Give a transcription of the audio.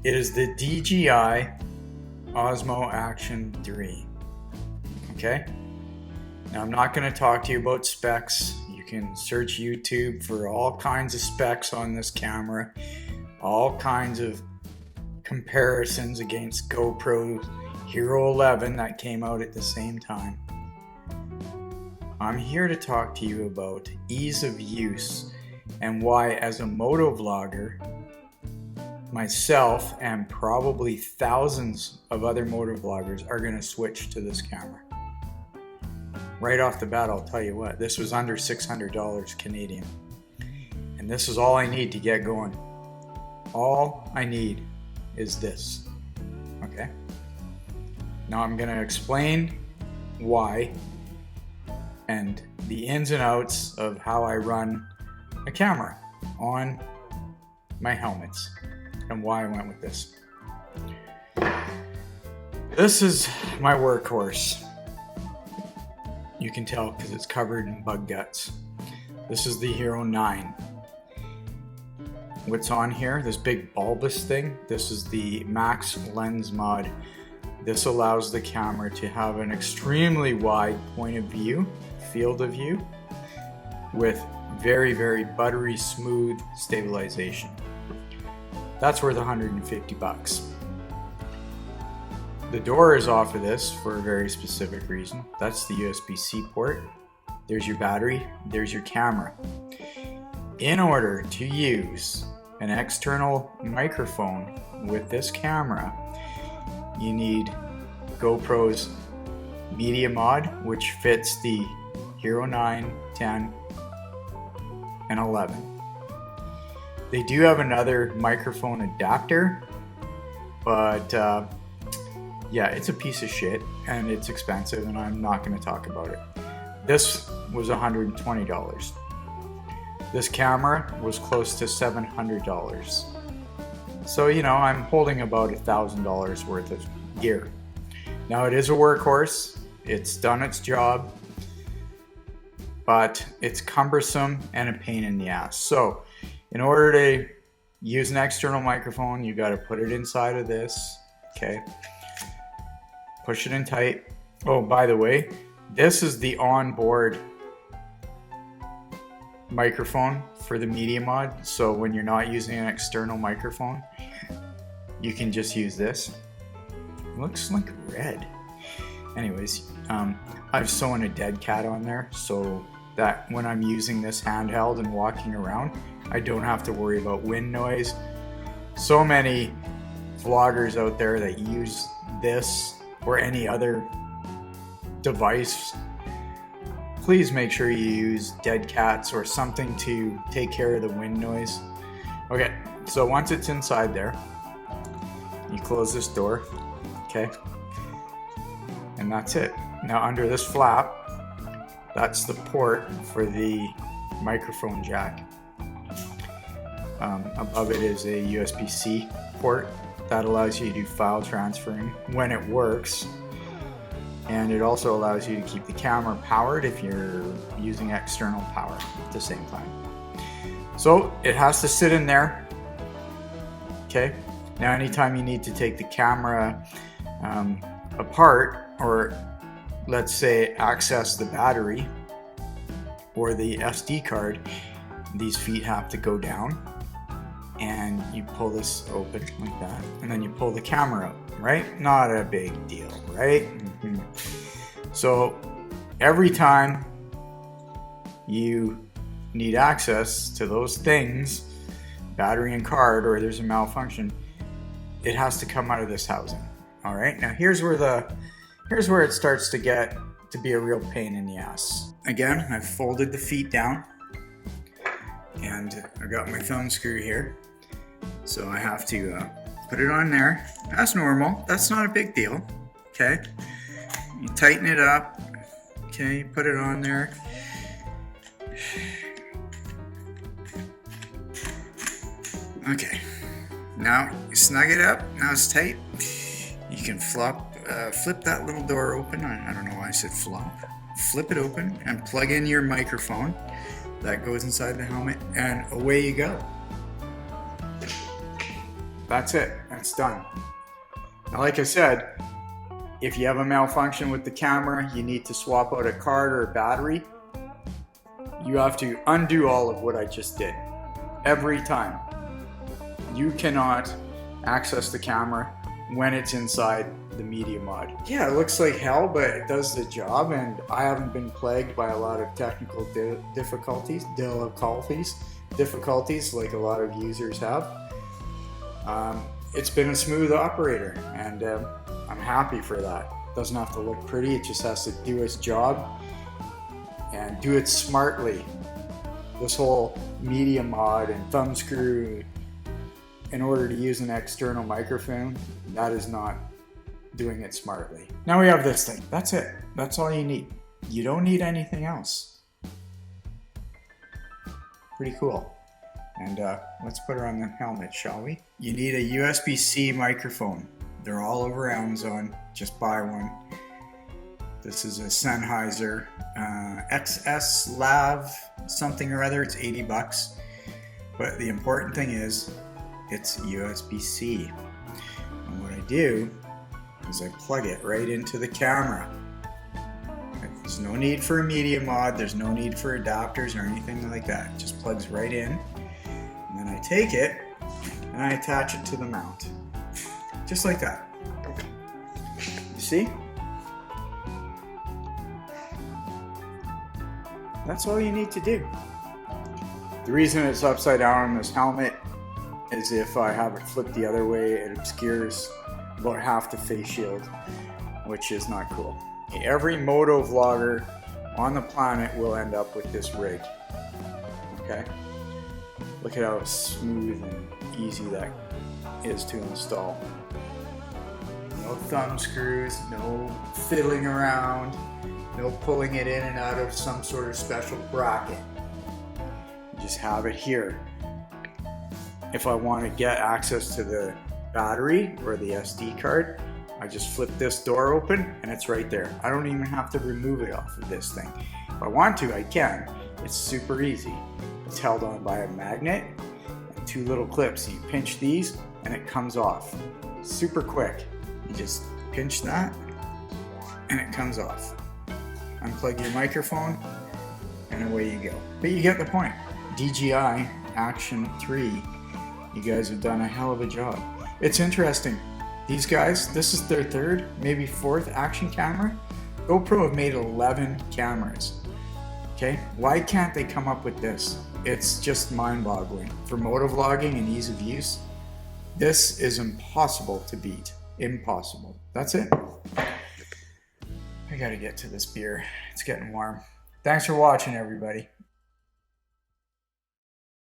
It is the DJI Osmo Action 3. Okay? Now I'm not going to talk to you about specs. You can search YouTube for all kinds of specs on this camera, all kinds of comparisons against GoPro Hero 11 that came out at the same time. I'm here to talk to you about ease of use and why, as a motovlogger, myself and probably thousands of other motovloggers are going to switch to this camera. Right off the bat, I'll tell you what, this was under $600 Canadian. And this is all I need to get going. All I need is this. Okay? Now I'm going to explain why and the ins and outs of how I run a camera on my helmets and why I went with this. This is my workhorse. You can tell because it's covered in bug guts. This is the Hero 9. What's on here, this big bulbous thing, this is the Max Lens Mod. This allows the camera to have an extremely wide point of view, field of view, with very, very buttery smooth stabilization. That's worth 150 bucks. The door is off of this for a very specific reason. That's the USB-C port. There's your battery, there's your camera. In order to use an external microphone with this camera, you need GoPro's Media Mod, which fits the Hero 9, 10, and 11. They do have another microphone adapter, but yeah, it's a piece of shit and it's expensive, and I'm not going to talk about it. This was $120. This camera was close to $700. So, you know, I'm holding about $1,000 worth of gear. Now, it is a workhorse. It's done its job, but it's cumbersome and a pain in the ass. So, in order to use an external microphone, you got to put it inside of this. Okay. Push it in tight. Oh, by the way, this is the onboard microphone for the Media Mod. So when you're not using an external microphone, you can just use this. It looks like red. Anyways, I've sewn a dead cat on there so that when I'm using this handheld and walking around, I don't have to worry about wind noise. So many vloggers out there that use this or any other device, please make sure you use dead cats or something to take care of the wind noise. Okay, so once it's inside there, you close this door, okay? And that's it. Now under this flap, that's the port for the microphone jack. Above it is a USB-C port that allows you to do file transferring when it works. And it also allows you to keep the camera powered if you're using external power at the same time. So it has to sit in there. Okay. Now anytime you need to take the camera apart, or let's say access the battery or the SD card, these feet have to go down, and you pull this open like that, and then you pull the camera up, right? Not a big deal, right? Mm-hmm. So every time you need access to those things, battery and card, or there's a malfunction, it has to come out of this housing. All right, now here's where it starts to get to be a real pain in the ass. Again, I've folded the feet down, and I got my thumb screw here. So I have to put it on there. That's normal. That's not a big deal. Okay. You tighten it up. Okay. Put it on there. Okay. Now you snug it up. Now it's tight. You can flip that little door open. I don't know why I said flop. Flip it open and plug in your microphone. That goes inside the helmet, and away you go. That's it. That's it's done. Now, like I said, if you have a malfunction with the camera, you need to swap out a card or a battery, you have to undo all of what I just did. Every time. You cannot access the camera when it's inside the media mod. Yeah, it looks like hell, but it does the job, and I haven't been plagued by a lot of technical difficulties like a lot of users have. It's been a smooth operator, and I'm happy for that. It doesn't have to look pretty, it just has to do its job and do it smartly. This whole media mod and thumb screw in order to use an external microphone, that is not doing it smartly. Now we have this thing. That's it. That's all you need. You don't need anything else. Pretty cool. And let's put her on the helmet, shall we? You need a USB-C microphone. They're all over Amazon. Just buy one. This is a Sennheiser XS Lav something or other. It's 80 bucks. But the important thing is it's USB-C. And what I do is I plug it right into the camera. There's no need for a media mod. There's no need for adapters or anything like that. It just plugs right in. And then I take it and I attach it to the mount. Just like that. You see? That's all you need to do. The reason it's upside down on this helmet is if I have it flipped the other way, it obscures about half the face shield, which is not cool. Every moto vlogger on the planet will end up with this rig. Okay? Look at how smooth and easy that is to install. No thumb screws, no fiddling around, no pulling it in and out of some sort of special bracket. You just have it here. If I want to get access to the battery or the SD card, I just flip this door open and it's right there. I don't even have to remove it off of this thing. If I want to, I can. It's super easy. It's held on by a magnet and two little clips. You pinch these and it comes off. Super quick. You just pinch that and it comes off. Unplug your microphone and away you go. But you get the point. DJI Action 3. You guys have done a hell of a job. It's interesting. These guys, this is their third, maybe fourth action camera. GoPro have made 11 cameras. Okay, why can't they come up with this? It's just mind-boggling. For motovlogging and ease of use, this is impossible to beat. Impossible. That's it. I gotta get to this beer. It's getting warm. Thanks for watching, everybody.